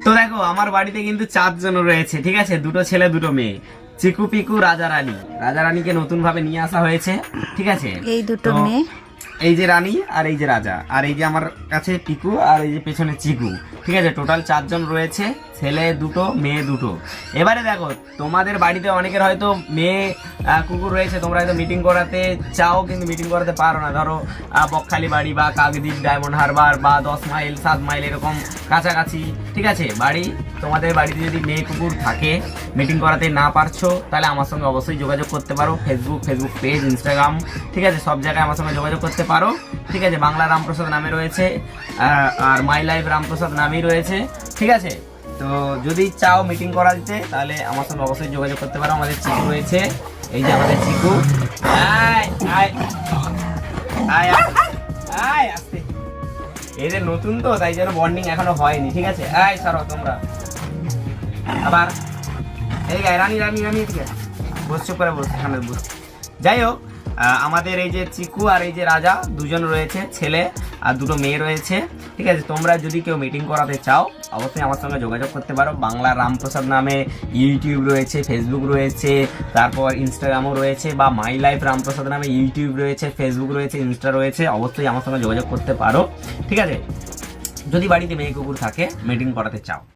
তো দেখো আমার বাড়িতে কিন্তু 4 জন রয়েছে, ঠিক আছে, 2 ছেলে 2 মেয়ে, চিকু পিকু রাজা রানী। রাজা রানীকে নতুন ভাবে নিয়ে আসা হয়েছে, ঠিক আছে। এই দুটো মেয়ে, এই যে রানী আর এই যে রাজা, আর এই যে আমার কাছে পিকু, আর এই যে পেছনে চিকু, ঠিক আছে। টোটাল 4 জন রয়েছে, ছেলে 2 মেয়ে 2। এবারে দেখো তোমাদের বাড়িতে অনেকের হয়তো মেয়ে কুকুর রয়েছে, তোমরা হয়তো মিটিং করাতে চাও কিন্তু মিটিং করাতে পারো না। ধরো বকখালি বাড়ি বা কাকদ্বীপ, ডায়মন্ড হারবার বা 10 মাইল 7 মাইল এরকম কাছাকাছি, ঠিক আছে বাড়ি। তোমাদের বাড়িতে যদি মেয়ে কুকুর থাকে, মিটিং করাতে না পারছো, তাহলে আমার সঙ্গে অবশ্যই যোগাযোগ করতে পারো। ফেসবুক পেজ, ইনস্টাগ্রাম, ঠিক আছে, সব জায়গায় আমার সঙ্গে যোগাযোগ করতে পারো, ঠিক আছে। বাংলা রামপ্রসাদ নামে রয়েছে, আর মাই লাইফ রামপ্রসাদ নামেই রয়েছে, ঠিক আছে। তো যদি চাও মিটিং করা দিতে, তাহলে আমার সঙ্গে অবশ্যই যোগাযোগ করতে পারো। আমাদের চিকু রয়েছে, এই যে আমাদের চিকু, আসতে। এদের নতুন তো, তাই জন্য বন্ডিং এখনো হয়নি, ঠিক আছে। সরো তোমরা আবার, এই রানী রানী রানী, ঠিক আছে, বসছো করে বস, এখানে বস। যাই হোক, আমাদের এই যে চিকু আর এই যে রাজা 2 জন রয়েছে, ছেলে আর 2 মেয়ে রয়েছে, ঠিক আছে। তোমরা যদি কেউ মিটিং করাতে চাও, অবশ্যই আমার সঙ্গে যোগাযোগ করতে পারো। বাংলা রামপ্রসাদ নামে ইউটিউব রয়েছে, ফেসবুক রয়েছে, তারপর ইনস্টাগ্রামও রয়েছে, বা মাই লাইফ রামপ্রসাদ নামে ইউটিউব রয়েছে, ফেসবুক রয়েছে, ইনস্টা রয়েছে। অবশ্যই আমার সঙ্গে যোগাযোগ করতে পারো, ঠিক আছে, যদি বাড়িতে মেয়ে কুকুর থাকে, মিটিং করাতে চাও।